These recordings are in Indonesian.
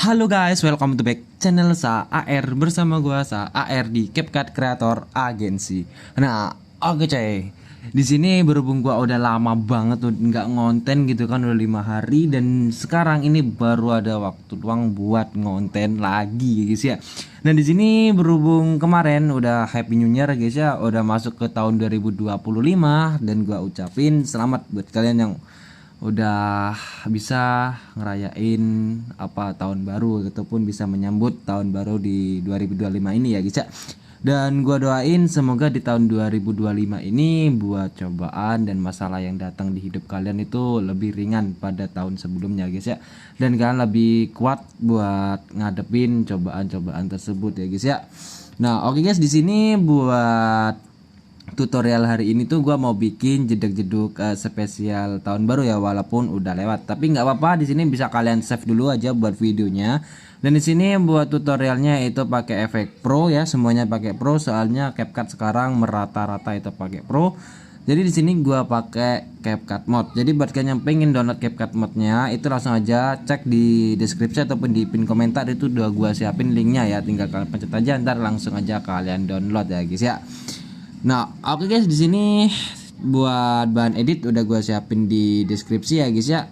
Halo guys, welcome to back channel Sa AR bersama gua Sa AR di CapCut Creator Agency. Nah, oke coy. Di sini berhubung gua udah lama banget tuh nggak ngonten gitu kan, udah 5 hari dan sekarang ini baru ada waktu luang buat ngonten lagi guys ya. Nah, di sini berhubung kemarin udah Happy New Year guys ya, udah masuk ke tahun 2025 dan gua ucapin selamat buat kalian yang udah bisa ngerayain apa tahun baru ataupun bisa menyambut tahun baru di 2025 ini ya guys ya. Dan gua doain semoga di tahun 2025 ini buat cobaan dan masalah yang datang di hidup kalian itu lebih ringan pada tahun sebelumnya guys ya. Dan kalian lebih kuat buat ngadepin cobaan-cobaan tersebut ya guys ya. Nah, oke guys, di sini buat tutorial hari ini tuh gua mau bikin jeduk-jeduk spesial tahun baru ya, walaupun udah lewat. Tapi nggak apa-apa, di sini bisa kalian save dulu aja buat videonya. Dan di sini buat tutorialnya itu pakai efek pro ya, semuanya pakai pro soalnya CapCut sekarang merata-rata itu pakai pro. Jadi di sini gua pakai CapCut Mode. Jadi buat kalian yang pengen download CapCut Mode-nya itu langsung aja cek di deskripsi ataupun di pin komentar, itu udah gua siapin linknya ya. Tinggal kalian pencet aja, ntar langsung aja kalian download ya guys ya. Nah, oke guys, di sini buat bahan edit udah gue siapin di deskripsi ya guys ya.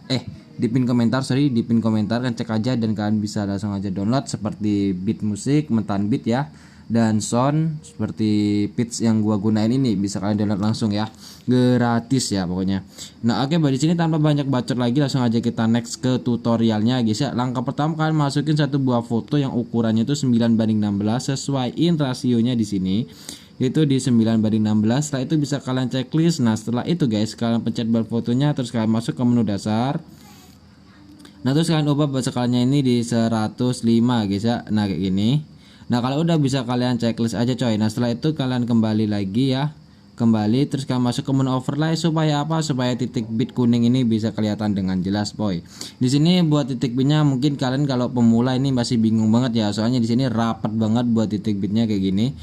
Di pin komentar, di pin komentar kan cek aja dan kalian bisa langsung aja download seperti beat musik, mentan beat ya, dan sound seperti pitch yang gua gunain ini bisa kalian download langsung ya. Gratis ya pokoknya. Nah, oke, di sini tanpa banyak bacot lagi langsung aja kita next ke tutorialnya guys ya. Langkah pertama kalian masukin satu buah foto yang ukurannya itu 9:16, sesuaiin rasionya di sini itu di 9:16. Setelah itu bisa kalian checklist. Nah, setelah itu guys kalian pencet bar fotonya, terus kalian masuk ke menu dasar. Nah, terus kalian ubah skalanya ini di 105 guys ya. Nah, kayak gini. Nah, kalau udah bisa kalian checklist aja coy. Nah, setelah itu kalian kembali lagi ya. Kembali terus kalian masuk ke menu overlay supaya apa? Supaya titik bit kuning ini bisa kelihatan dengan jelas boy. Di sini buat titik bitnya mungkin kalian kalau pemula ini masih bingung banget ya. Soalnya di sini rapat banget buat titik bitnya kayak gini.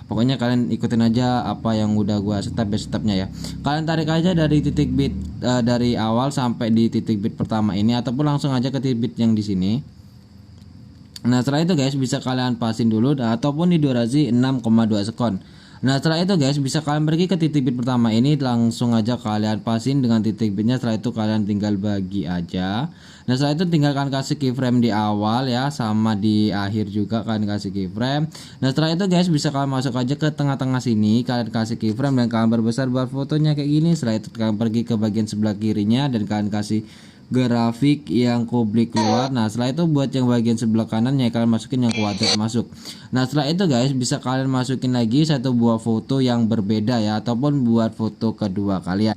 Pokoknya kalian ikutin aja apa yang udah gua stepnya ya. Kalian tarik aja dari titik bit dari awal sampai di titik bit pertama ini, ataupun langsung aja ke titik bit yang di sini. Nah, setelah itu guys bisa kalian pasin dulu ataupun di durasi 6,2 sekon. Nah, setelah itu guys bisa kalian pergi ke titik bit pertama ini, langsung aja kalian pasin dengan titik bitnya. Setelah itu kalian tinggal bagi aja. Nah, setelah itu tinggal kalian kasih keyframe di awal ya, sama di akhir juga kalian kasih keyframe. Nah, setelah itu guys bisa kalian masuk aja ke tengah-tengah sini, kalian kasih keyframe dan kalian perbesar bar fotonya kayak gini. Setelah itu kalian pergi ke bagian sebelah kirinya dan kalian kasih grafik yang kublik keluar. Nah, setelah itu buat yang bagian sebelah kanannya kalian masukin yang kuadrat masuk. Nah, setelah itu guys bisa kalian masukin lagi satu buah foto yang berbeda ya, ataupun buat foto kedua kalian.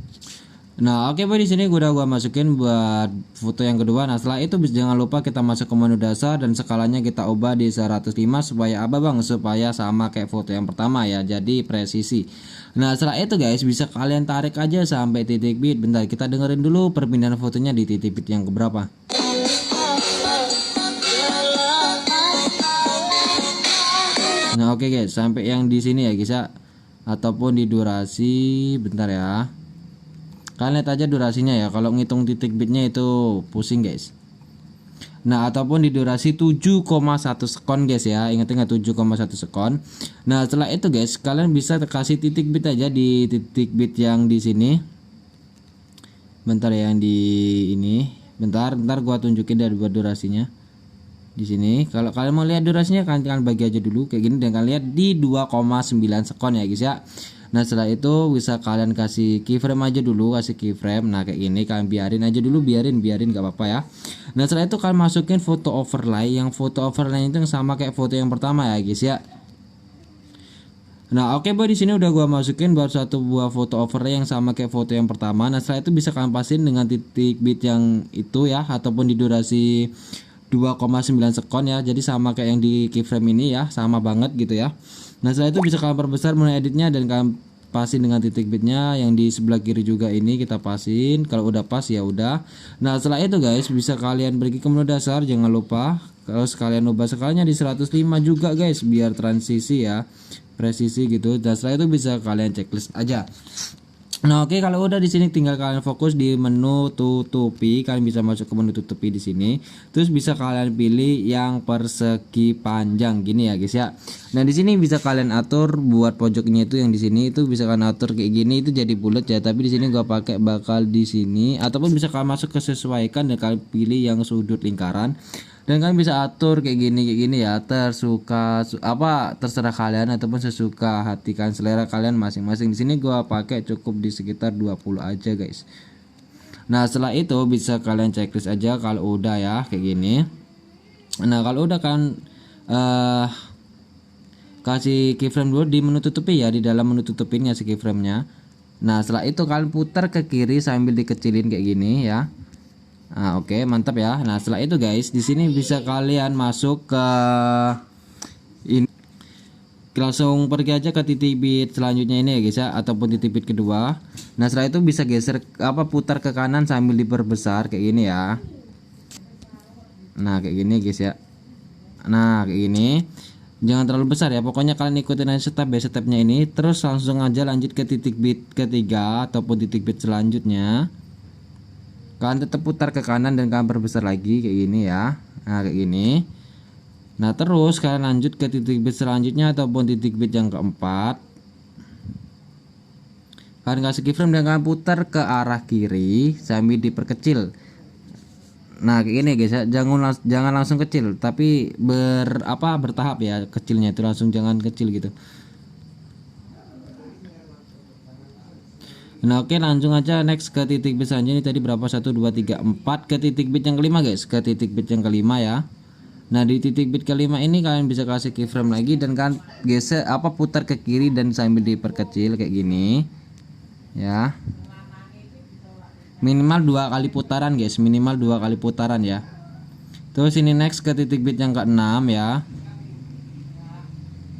Nah, oke boy, di sini gua masukin buat foto yang kedua. Nah, setelah itu jangan lupa kita masuk ke menu dasar dan skalanya kita ubah di 105 supaya apa bang? Supaya sama kayak foto yang pertama ya. Jadi presisi. Nah, setelah itu guys bisa kalian tarik aja sampai titik bit. Bentar, kita dengerin dulu perpindahan fotonya di titik bit yang keberapa. Nah, oke guys, sampai yang di sini ya guys ya. Ataupun di durasi, bentar ya. Kalian lihat aja durasinya ya, kalau ngitung titik bitnya itu pusing guys. Nah, ataupun di durasi 7,1 sekon guys ya, ingat-ingat 7,1 sekon. Nah, setelah itu guys kalian bisa kasih titik bit aja di titik bit yang di sini. Bentar ya, yang di ini. Bentar gua tunjukin dari buat durasinya. Di sini kalau kalian mau lihat durasinya kalian bagi aja dulu kayak gini dan kalian lihat di 2,9 sekon ya guys ya. Nah, setelah itu bisa kalian kasih keyframe aja dulu, kasih keyframe. Nah, kayak gini kalian biarin aja dulu, biarin gak apa-apa ya. Nah, setelah itu kalian masukin foto overlay. Yang foto overlay itu yang sama kayak foto yang pertama ya guys ya. Nah, oke boy, di sini udah gua masukin buat satu buah foto overlay yang sama kayak foto yang pertama. Nah, setelah itu bisa kalian pasin dengan titik bit yang itu ya, ataupun di durasi 2,9 sekon ya. Jadi sama kayak yang di keyframe ini ya, sama banget gitu ya. Nah, setelah itu bisa kalian perbesar menu editnya dan kalian pasin dengan titik bitnya yang di sebelah kiri juga ini kita pasin. Kalau udah pas ya udah. Nah, setelah itu guys bisa kalian pergi ke menu dasar, jangan lupa kalau sekalian ubah skalanya di 105 juga guys biar transisi ya, presisi gitu. Dan setelah itu bisa kalian checklist aja. Nah, oke, kalau udah di sini tinggal kalian fokus di menu tutupi. Kalian bisa masuk ke menu tutupi di sini. Terus bisa kalian pilih yang persegi panjang gini ya, guys ya. Nah, di sini bisa kalian atur buat pojoknya itu yang di sini itu bisa kalian atur kayak gini itu jadi bulat ya. Tapi di sini gua pakai bakal di sini ataupun bisa kalian masuk ke sesuaikan dan kalian pilih yang sudut lingkaran. Dan kalian bisa atur kayak gini ya, terserah kalian ataupun sesuka hati kalian, selera kalian masing-masing. Di sini gua pakai cukup di sekitar 20 aja guys. Nah, setelah itu bisa kalian checklist aja kalau udah ya kayak gini. Nah, kalau udah kan kasih keyframe dulu di menu tutupi ya, di dalam menu tutupin ngasih keyframe-nya. Nah, setelah itu kalian putar ke kiri sambil dikecilin kayak gini ya. Nah, oke, mantap ya. Nah, setelah itu guys, di sini bisa kalian masuk ke ini, langsung pergi aja ke titik bit selanjutnya ini ya guys ya, ataupun titik bit kedua. Nah, setelah itu bisa geser putar ke kanan sambil diperbesar kayak gini ya. Nah, kayak gini guys ya. Nah, kayak gini. Jangan terlalu besar ya. Pokoknya kalian ikutin aja step by stepnya ini, terus langsung aja lanjut ke titik bit ketiga ataupun titik bit selanjutnya. Kalian tetap putar ke kanan dan kalian perbesar lagi kayak gini ya. Nah, kayak gini. Nah, terus kalian lanjut ke titik bit selanjutnya ataupun titik bit yang keempat. Kalian kasih keyframe dan kalian putar ke arah kiri sambil diperkecil. Nah, kayak gini guys ya. Jangan langsung kecil, tapi bertahap ya kecilnya itu, langsung jangan kecil gitu. Nah, oke, langsung aja next ke titik bit selanjutnya. Ini tadi berapa? 1 2 3 4 ke titik bit yang kelima guys, ke titik bit yang kelima ya. Nah, di titik bit kelima ini kalian bisa kasih keyframe lagi dan kan geser putar ke kiri dan sambil diperkecil kayak gini ya. Minimal 2 kali putaran guys, minimal 2 kali putaran ya. Terus ini next ke titik bit yang keenam ya.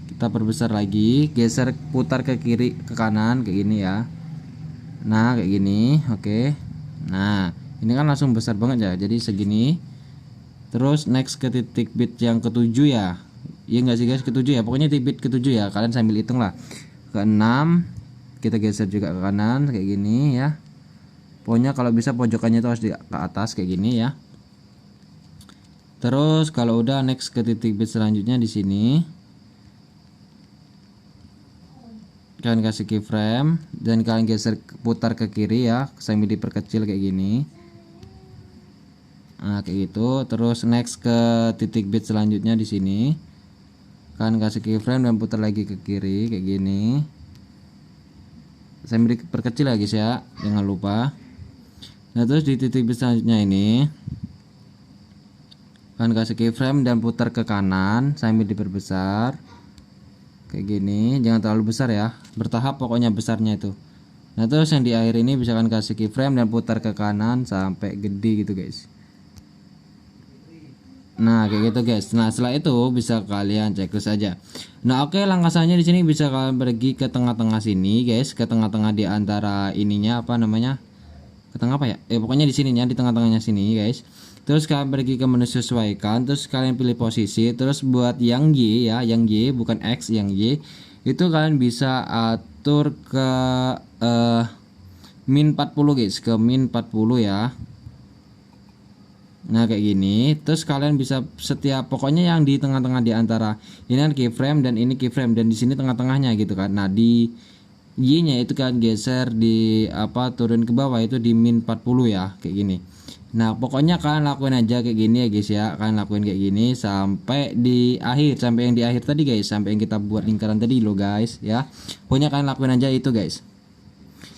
Kita perbesar lagi, geser putar ke kiri ke kanan kayak gini ya. Nah, kayak gini, oke. Nah, ini kan langsung besar banget ya, jadi segini. Terus next ke titik bit yang ketujuh ya. Iya nggak sih guys, ketujuh ya. Pokoknya titik bit ketujuh ya. Kalian sambil hitung lah. Keenam, kita geser juga ke kanan kayak gini ya. Pokoknya kalau bisa pojokannya itu harus ke atas kayak gini ya. Terus kalau udah next ke titik bit selanjutnya di sini. Kalian kasih keyframe dan kalian geser putar ke kiri ya sambil diperkecil kayak gini. Nah, kayak gitu. Terus next ke titik bit selanjutnya di sini. Kalian kasih keyframe dan putar lagi ke kiri kayak gini. Sambil diperkecil ya guys ya, jangan lupa. Nah, terus di titik bit selanjutnya ini kalian kasih keyframe dan putar ke kanan sambil diperbesar. Kayak gini, jangan terlalu besar ya, bertahap pokoknya besarnya itu. Nah, terus yang di akhir ini bisa kalian kasih keyframe dan putar ke kanan sampai gede gitu guys. Nah, kayak gitu guys. Nah, setelah itu bisa kalian checklist aja. Nah, oke, langkah selanjutnya di sini bisa kalian pergi ke tengah-tengah sini guys, ke tengah-tengah di antara ininya apa namanya? Ke tengah apa ya? Pokoknya di sininya, di tengah-tengahnya sini guys. Terus kalian pergi ke menu sesuaikan, terus kalian pilih posisi, terus buat yang Y ya, yang Y bukan X, yang Y itu kalian bisa atur ke min 40 guys, ke min 40 ya. Nah, kayak gini. Terus kalian bisa setiap pokoknya yang di tengah-tengah di antara ini kan keyframe dan ini keyframe dan di sini tengah-tengahnya gitu kan. Nah, di Y-nya itu kan geser di turun ke bawah itu di min 40 ya, kayak gini. Nah, pokoknya kalian lakuin aja kayak gini ya guys ya. Kalian lakuin kayak gini sampai di akhir, sampai yang di akhir tadi guys, sampai yang kita buat lingkaran tadi loh guys ya. Pokoknya kalian lakuin aja itu guys.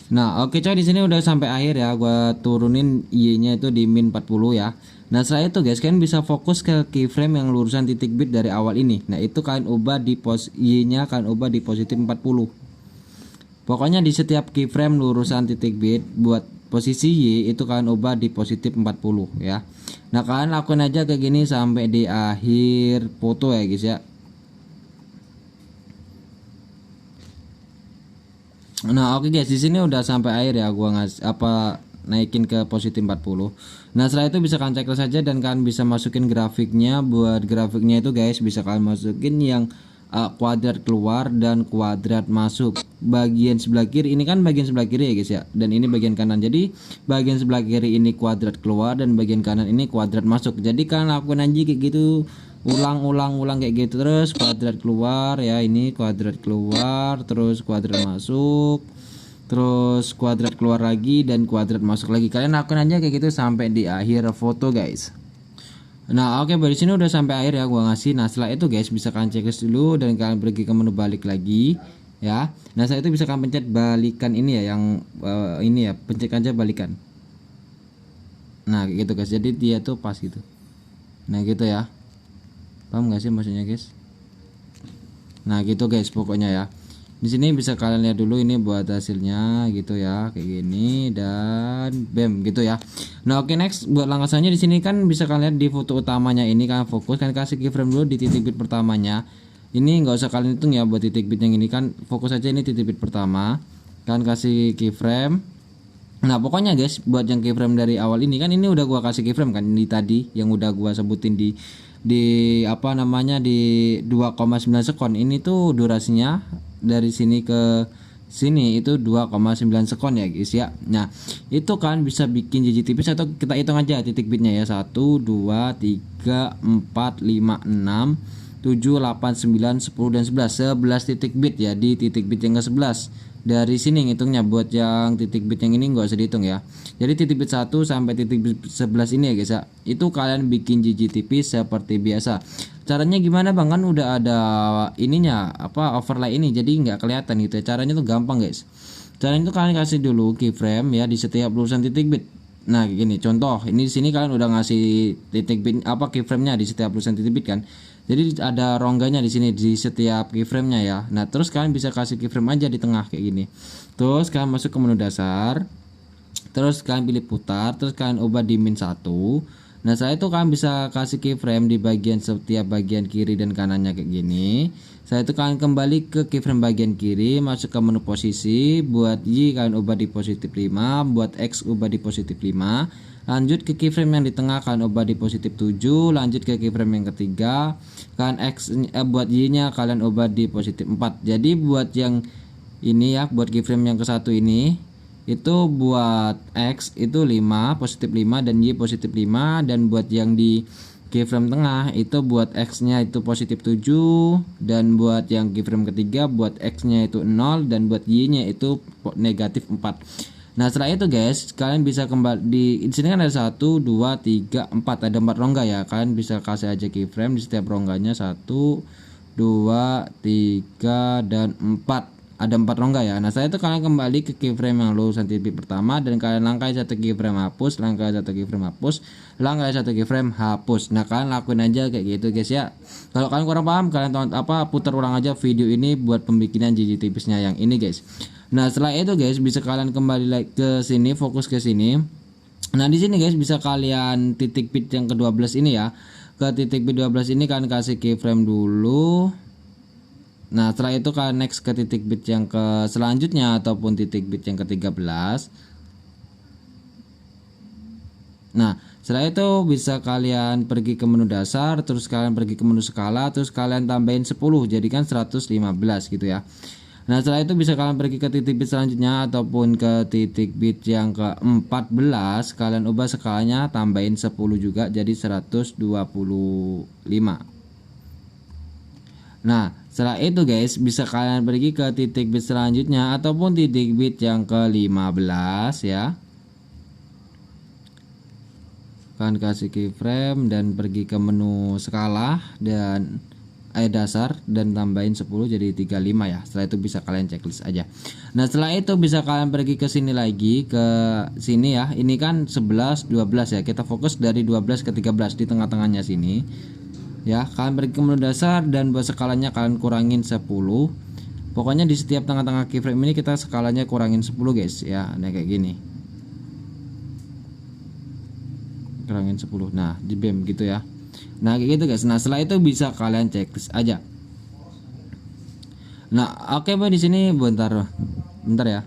Nah, oke coy, di sini udah sampai akhir ya. Gua turunin Y-nya itu di min 40 ya. Nah, setelah itu guys, kalian bisa fokus ke keyframe yang lurusan titik bit dari awal ini. Nah, itu kalian ubah di Y-nya kalian ubah di positif 40. Pokoknya di setiap keyframe lurusan titik bit buat posisi Y itu kalian ubah di positif 40 ya. Nah, kalian lakuin aja kayak gini sampai di akhir foto ya guys ya. Nah, oke guys, di sini udah sampai akhir ya, gua naikin ke positif 40. Nah, setelah itu bisa kalian cek saja dan kalian bisa masukin grafiknya. Buat grafiknya itu guys bisa kalian masukin yang kuadrat keluar dan kuadrat masuk. bagian sebelah kiri ini kan bagian sebelah kiri ya guys ya, dan ini bagian kanan. Jadi bagian sebelah kiri ini kuadrat keluar dan bagian kanan ini kuadrat masuk. Jadi kalian lakukan aja kayak gitu, ulang kayak gitu terus. Kuadrat keluar ya, ini kuadrat keluar, terus kuadrat masuk, terus kuadrat keluar lagi, dan kuadrat masuk lagi. Kalian lakukan aja kayak gitu sampai di akhir foto guys. Nah oke, dari sini udah sampai akhir ya gua ngasih. Nah setelah itu guys bisa kalian checklist dulu dan kalian pergi ke menu balik lagi ya. Nah setelah itu bisa kalian pencet balikan ini ya, yang ini ya, pencet aja balikan. Nah kayak gitu guys, jadi dia tuh pas gitu. Nah gitu ya, paham gak sih maksudnya guys? Nah gitu guys pokoknya ya. Di sini bisa kalian lihat dulu ini buat hasilnya gitu ya, kayak gini dan bam gitu ya. Nah oke, next buat langkah selanjutnya di sini kan bisa kalian lihat di foto utamanya ini kan fokus, kan kasih keyframe dulu di titik bit pertamanya. Ini nggak usah kalian hitung ya buat titik bit yang ini, kan fokus aja ini titik bit pertama. Kan kasih keyframe. Nah pokoknya guys buat yang keyframe dari awal ini kan ini udah gua kasih keyframe kan, ini tadi yang udah gua sebutin di apa namanya di 2,9 sekon. Ini tuh durasinya dari sini ke sini itu 2,9 sekon ya guys ya. Nah itu kan bisa bikin jiji tipis, atau kita hitung aja titik bitnya ya, 1 2 3 4 5 6 7 8 9 10 dan 11 titik bit ya di titik bit yang ke 11. Dari sini ngitungnya, buat yang titik bit yang ini nggak usah dihitung ya. Jadi titik bit 1 sampai titik bit 11 ini ya guys ya, itu kalian bikin jiji tipis seperti biasa. Caranya gimana bang, kan udah ada ininya apa, overlay ini, jadi nggak kelihatan gitu ya. Caranya tuh gampang guys. Caranya tuh kalian kasih dulu keyframe ya di setiap lulusan titik bit. Nah gini contoh, ini di sini kalian udah ngasih titik bit apa keyframe-nya di setiap lulusan titik bit kan. Jadi ada rongganya di sini di setiap keyframe-nya ya. Nah terus kalian bisa kasih keyframe aja di tengah kayak gini. Terus kalian masuk ke menu dasar, terus kalian pilih putar, terus kalian ubah di min 1. Nah setelah itu kalian bisa kasih keyframe di bagian setiap bagian kiri dan kanannya kayak gini. Setelah itu kalian kembali ke keyframe bagian kiri, masuk ke menu posisi. Buat Y kalian ubah di positif 5, buat X ubah di positif 5. Lanjut ke keyframe yang di tengah kalian ubah di positif 7. Lanjut ke keyframe yang ketiga, kalian buat Y nya kalian ubah di positif 4. Jadi buat yang ini ya, buat keyframe yang ke satu ini itu buat X itu 5 positif 5 dan Y positif 5, dan buat yang di keyframe tengah itu buat X nya itu positif 7, dan buat yang keyframe ketiga buat X nya itu 0 dan buat Y nya itu negatif 4. Nah setelah itu guys kalian bisa kembali di sini kan ada 1 2 3 4, ada 4 rongga ya. Kalian bisa kasih aja keyframe di setiap rongganya 1 2 3 dan 4. Ada 4 rongga ya. Nah saya itu kalian kembali ke keyframe yang lulusan titik pertama dan kalian langkai satu keyframe hapus, langkai satu keyframe hapus, langkai satu keyframe hapus. Nah kalian lakuin aja kayak gitu guys ya. Kalau kalian kurang paham kalian putar ulang aja video ini buat pembikinan jiji tipisnya yang ini guys. Nah setelah itu guys bisa kalian kembali lagi ke sini, fokus ke sini. Nah di sini guys bisa kalian titik bit yang ke-12 ini ya. Ke titik bit 12 ini kalian kasih keyframe dulu. Nah setelah itu kalian next ke titik bit yang ke selanjutnya ataupun titik bit yang ke-13. Nah setelah itu bisa kalian pergi ke menu dasar, terus kalian pergi ke menu skala, terus kalian tambahin 10 jadikan 115 gitu ya. Nah setelah itu bisa kalian pergi ke titik bit selanjutnya ataupun ke titik bit yang ke-14, kalian ubah skalanya tambahin 10 juga jadi 125. Nah setelah itu guys bisa kalian pergi ke titik bit selanjutnya ataupun titik bit yang ke-15 ya. Kalian kasih keyframe dan pergi ke menu skala dan dasar dan tambahin 10 jadi 35 ya. Setelah itu bisa kalian checklist aja. Nah setelah itu bisa kalian pergi ke sini lagi, ke sini ya. Ini kan 11 12 ya. Kita fokus dari 12 ke 13 di tengah-tengahnya sini ya. Kalian pergi ke menu dasar dan buat skalanya kalian kurangin 10. Pokoknya di setiap tengah-tengah keyframe ini kita skalanya kurangin 10 guys ya. Nah kayak gini, kurangin 10. Nah di BEM gitu ya. Nah kayak gitu guys. Nah setelah itu bisa kalian checklist aja. Nah oke boy, di sini bentar ya.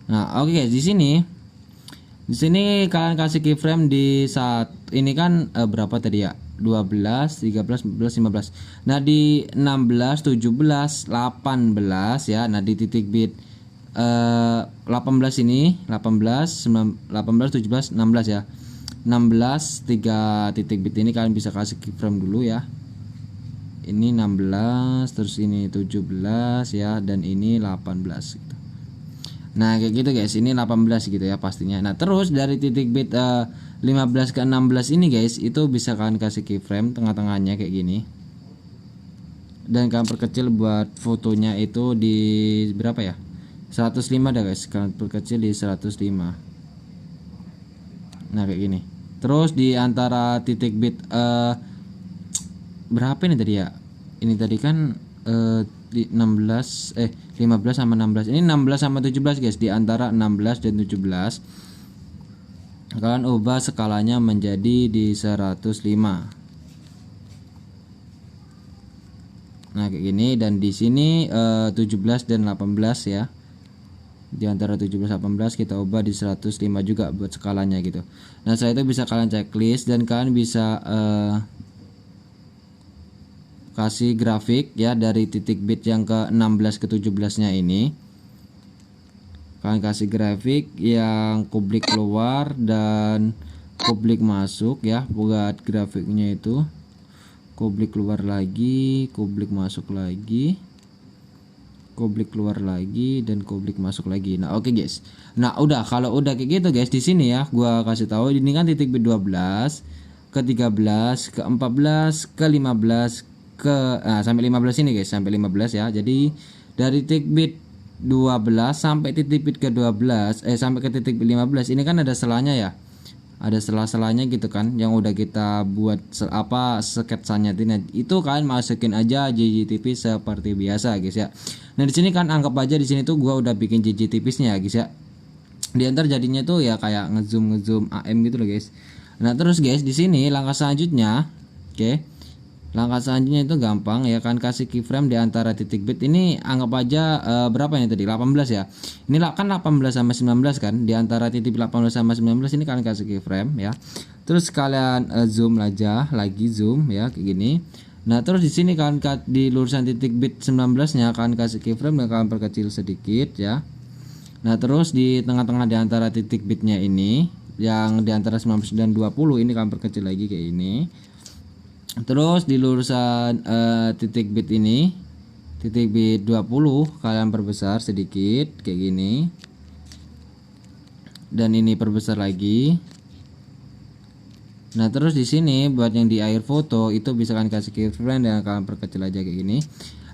Nah oke guys, di sini kalian kasih keyframe di saat ini kan berapa tadi ya, 12, 13, 14, 15. Nah, di 16, 17, 18 ya. Nah, di titik bit 18 ini 18, 18, 17, 16 ya. 16 3 titik bit ini kalian bisa kasih keyframe dulu ya. Ini 16, terus ini 17 ya, dan ini 18 gitu. Nah, kayak gitu guys, ini 18 gitu ya pastinya. Nah, terus dari titik bit 15 ke 16 ini guys, itu bisa kalian kasih keyframe tengah-tengahnya kayak gini. Dan kalian perkecil buat fotonya itu di berapa ya? 105 dah guys, kalian perkecil di 105. Nah, kayak gini. Terus di antara titik bit berapa ini tadi ya? Ini tadi kan di 15 sama 16. Ini 16 sama 17 guys, di antara 16 dan 17. Kalian ubah skalanya menjadi di 105. Nah, kayak gini, dan di sini 17 dan 18 ya. Di antara 17 18 kita ubah di 105 juga buat skalanya gitu. Nah, setelah itu bisa kalian checklist dan kalian bisa kasih grafik ya dari titik bit yang ke 16 ke 17 nya ini. Kalian kasih grafik yang publik keluar dan publik masuk ya, buat grafiknya itu publik keluar lagi, publik masuk lagi, publik keluar lagi, dan publik masuk lagi. Nah, oke guys. Nah, udah, kalau udah kayak gitu guys, di sini ya gua kasih tahu ini kan titik bit 12 ke 13 ke 14 ke 15 ke sampai 15 ini guys, sampai 15 ya. Jadi dari titik bit 12 sampai titik bit ke 12 sampai ke titik bit 15 ini kan ada selanya ya. Ada sela-selanya gitu kan yang udah kita buat sketsanya itu kalian masukin aja JJ seperti biasa guys ya. Nah, di sini kan anggap aja di sini tuh gua udah bikin JJ tipisnya ya guys ya. Di antar jadinya tuh ya kayak ngezoom AM gitu loh guys. Nah, terus guys di sini langkah selanjutnya, oke. Langkah selanjutnya itu gampang ya kan, kasih keyframe di antara titik bit ini anggap aja berapa ini tadi 18 ya. Ini kan 18 sama 19 kan, di antara titik 18 sama 19 ini kalian kasih keyframe ya. Terus kalian zoom aja lagi, zoom ya kayak gini. Nah, terus di sini kalian di lurusan titik bit 19-nya kalian kasih keyframe dan kalian perkecil sedikit ya. Nah, terus di tengah-tengah di antara titik bitnya ini yang di antara 19 dan 20 ini kalian perkecil lagi kayak ini. Terus di lurusan titik bit ini, titik bit 20 kalian perbesar sedikit kayak gini. Dan ini perbesar lagi. Nah, terus di sini buat yang di air foto itu bisa kalian kasih keyframe dan kalian perkecil aja kayak gini.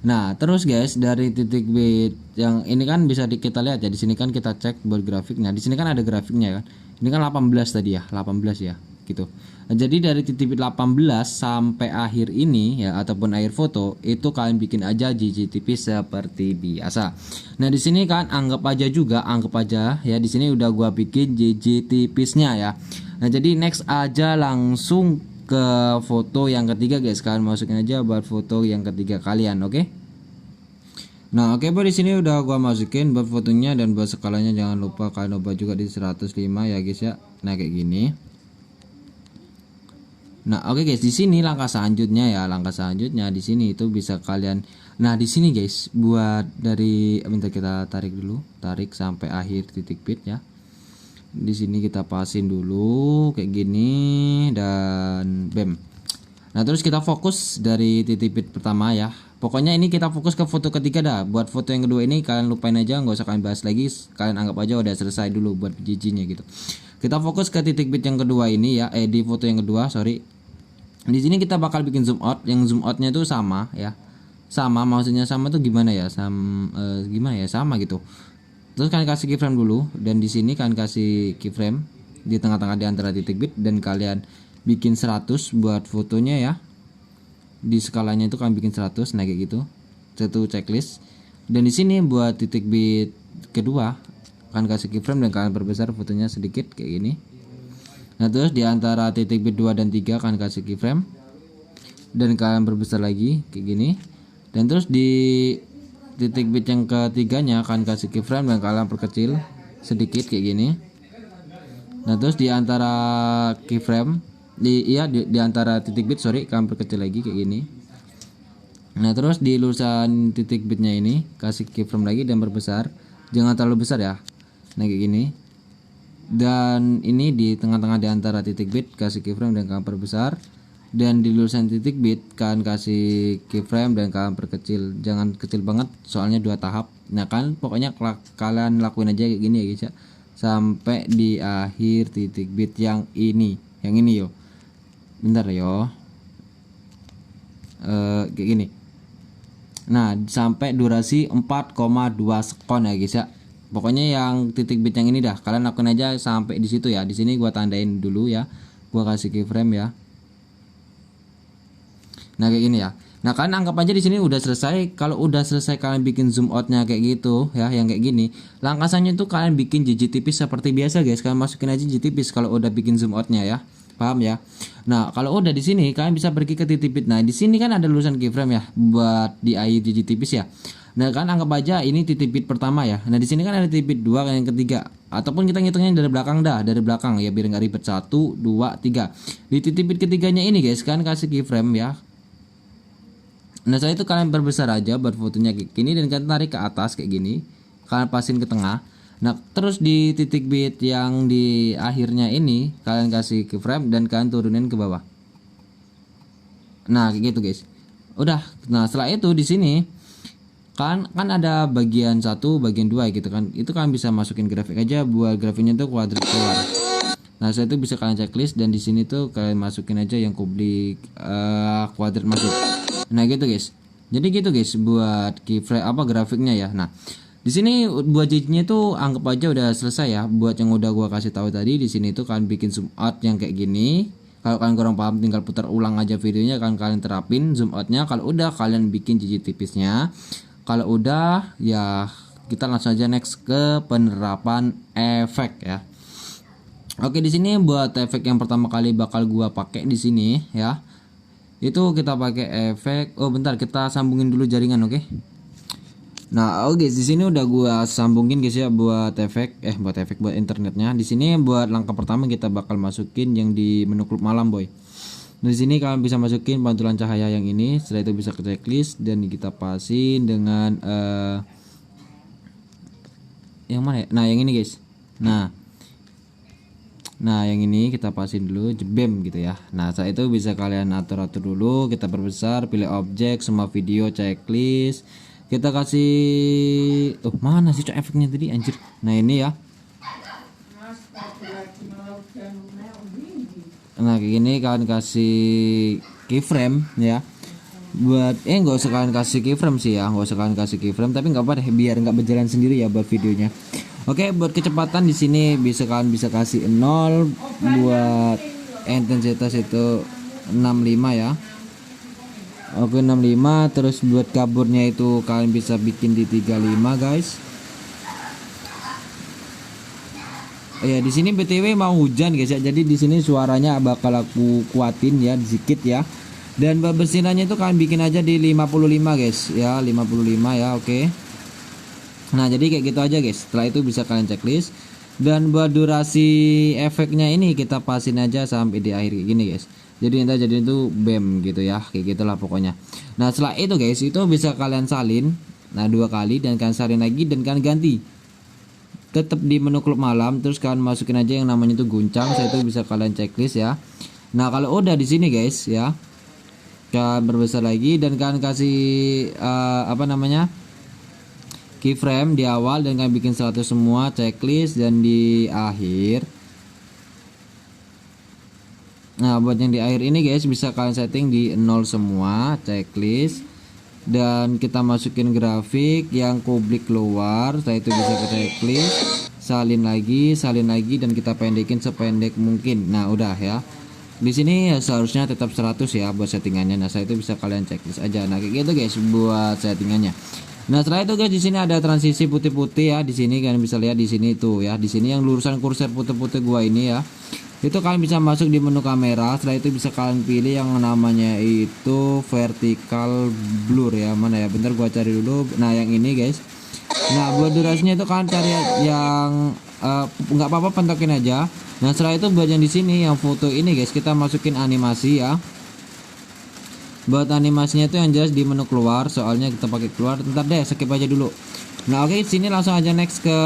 Nah, terus guys dari titik bit yang ini kan bisa kita lihat ya, di sini kan kita cek buat grafiknya. Di sini kan ada grafiknya kan. Ini kan 18 tadi ya, 18 ya gitu. Nah, jadi dari titik bit 18 sampai akhir ini ya ataupun akhir foto itu kalian bikin aja JJTP seperti biasa. Nah, di sini kan anggap aja ya di sini udah gua bikin JJTP-nya ya. Nah, jadi next aja langsung ke foto yang ketiga guys. Kalian masukin aja buat foto yang ketiga kalian, oke? Nah, oke buat di sini udah gua masukin buat fotonya dan buat skalanya jangan lupa kalian ubah juga di 105 ya guys ya. Nah, kayak gini. Nah, oke guys, di sini langkah selanjutnya di sini itu bisa kalian. Nah, di sini guys, buat dari minta kita tarik dulu, tarik sampai akhir titik bit ya. Di sini kita pasin dulu kayak gini dan bam. Nah, terus kita fokus dari titik bit pertama ya. Pokoknya ini kita fokus ke foto ketiga dah. Buat foto yang kedua ini kalian lupain aja, nggak usah kalian bahas lagi. Kalian anggap aja udah selesai dulu buat JJ-nya gitu. Kita fokus ke titik bit yang kedua ini ya, di foto yang kedua, sorry. Di sini kita bakal bikin zoom out. Yang zoom outnya tuh sama ya. Sama, maksudnya sama tuh gimana ya? Sama gitu. Terus kalian kasih keyframe dulu dan di sini kalian kasih keyframe di tengah-tengah di antara titik bit dan kalian bikin 100 buat fotonya ya. Di skalanya itu kalian bikin 100, nah kayak gitu. Satu checklist. Dan di sini buat titik bit kedua kalian kasih keyframe dan kalian perbesar fotonya sedikit kayak gini. Nah, terus di antara titik bit 2 dan 3 kalian kasih keyframe dan kalian perbesar lagi kayak gini. Dan terus di titik bit yang ketiganya kalian kasih keyframe dan kalian perkecil sedikit kayak gini. Nah, terus di antara keyframe di antara titik bit, sorry, kalian perkecil lagi kayak gini. Nah terus di lulusan titik bitnya ini kasih keyframe lagi dan perbesar, jangan terlalu besar ya. Nah kayak gini. Dan ini di tengah-tengah di antara titik bit kasih keyframe dan kalian perbesar. Dan di lulusan titik bit kalian kasih keyframe dan kalian perkecil, jangan kecil banget soalnya 2 tahap. Nah kan pokoknya kalian lakuin aja kayak gini ya guys ya, sampai di akhir titik bit yang ini yo. Bentar yo. Kayak gini. Nah sampai durasi 4,2 sekon ya guys ya. Pokoknya yang titik bit yang ini dah kalian lakuin aja sampai di situ ya. Di sini gua tandain dulu ya, gua kasih keyframe ya. Nah kayak gini ya. Nah kalian anggap aja di sini udah selesai. Kalau udah selesai kalian bikin zoom outnya kayak gitu ya, yang kayak gini. Langkah selanjutnya itu kalian bikin jiji tipis seperti biasa guys. Kalian masukin aja jiji tipis kalau udah bikin zoom outnya ya. Paham ya? Nah kalau udah di sini kalian bisa pergi ke titik bit. Nah di sini kan ada lulusan keyframe ya buat di air jiji tipis ya. Nah kan anggap aja ini titik bit pertama ya. Nah di sini kan ada titik bit 2 yang ketiga. Ataupun kita ngitungnya dari belakang dah, dari belakang ya biar nggak ribet. 1, 2, 3. Di titik bit ketiganya ini guys kan kasih keyframe ya. Nah setelah itu kalian perbesar aja buat fotonya kayak gini dan kalian tarik ke atas kayak gini. Kalian pasin ke tengah. Nah terus di titik bit yang di akhirnya ini kalian kasih keyframe dan kalian turunin ke bawah. Nah kayak gitu guys. Udah. Nah setelah itu di sini kan ada bagian 1, bagian 2 gitu kan. Itu kalian bisa masukin grafik aja buat grafiknya tuh kuadrat keluar. Nah saya itu bisa kalian checklist dan di sini tuh kalian masukin aja yang kublik kuadrat masuk. Nah gitu guys. Jadi gitu guys buat keyframe grafiknya ya. Nah di sini buat jijinya tuh anggap aja udah selesai ya. Buat yang udah gua kasih tahu tadi di sini tuh kalian bikin zoom out yang kayak gini. Kalau kalian kurang paham tinggal putar ulang aja videonya, kalian terapin zoom outnya. Kalau udah kalian bikin jiji tipisnya. Kalau udah ya kita langsung aja next ke penerapan efek ya. Oke di sini buat efek yang pertama kali bakal gua pakai di sini ya. Itu kita pakai efek. Oh bentar kita sambungin dulu jaringan oke. Nah oke di sini udah gua sambungin guys ya buat efek buat internetnya. Di sini buat langkah pertama kita bakal masukin yang di menu klub malam boy. Nah, di sini kalian bisa masukin pantulan cahaya yang ini. Setelah itu bisa ke checklist dan kita pasin dengan yang mana ya? Nah yang ini guys. Nah yang ini kita pasin dulu jebem gitu ya. Nah saat itu bisa kalian atur-atur dulu. Kita perbesar, pilih objek, semua video, checklist. Kita kasih mana sih efeknya tadi anjir. Nah ini ya. Nah kayak gini kalian kasih keyframe ya. Buat nggak usah kalian kasih keyframe sih ya, nggak usah kalian kasih keyframe, tapi nggak apa deh biar nggak berjalan sendiri ya buat videonya. Oke buat kecepatan di sini kalian bisa kasih 0, buat intensitas itu 65 ya. Oke 65, terus buat kaburnya itu kalian bisa bikin di 35 guys. Ya di sini btw mau hujan guys ya, jadi di sini suaranya bakal aku kuatin ya sedikit ya. Dan bersinanya itu kalian bikin aja di 55 guys ya, 55 ya oke. Nah jadi kayak gitu aja guys. Setelah itu bisa kalian checklist. Dan buat durasi efeknya ini kita pasin aja sampai di akhir kayak gini guys. Jadi nanti jadi itu bam gitu ya, kayak gitulah pokoknya. Nah setelah itu guys itu bisa kalian salin. Nah 2 kali dan kalian salin lagi dan kalian ganti. Tetap di menu klub malam, terus kalian masukin aja yang namanya itu guncang. Saya itu bisa kalian checklist ya. Nah kalau udah di sini guys ya, kalian berbesar lagi dan kalian kasih keyframe di awal dan kalian bikin 100 semua checklist dan di akhir. Nah buat yang di akhir ini guys bisa kalian setting di 0 semua checklist dan kita masukin grafik yang publik keluar. Setelah itu bisa ke checklist, salin lagi dan kita pendekin sependek mungkin. Nah udah ya. Di sini ya seharusnya tetap 100 ya buat settingannya. Nah saya itu bisa kalian checklist aja. Nah kayak gitu guys buat settingannya. Nah setelah itu guys di sini ada transisi putih-putih ya. Di sini kalian bisa lihat di sini tuh ya. Di sini yang lurusan kursor putih-putih gua ini ya. Itu kalian bisa masuk di menu kamera. Setelah itu bisa kalian pilih yang namanya itu vertical blur ya. Mana ya? Bentar gua cari dulu. Nah yang ini guys. Nah buat durasinya itu kalian cari yang nggak apa-apa pentokin aja. Nah setelah itu buat yang di sini yang foto ini guys, kita masukin animasi ya. Buat animasinya itu yang jelas di menu keluar, soalnya kita pakai keluar. Ntar deh skip aja dulu. Nah oke, sini langsung aja next ke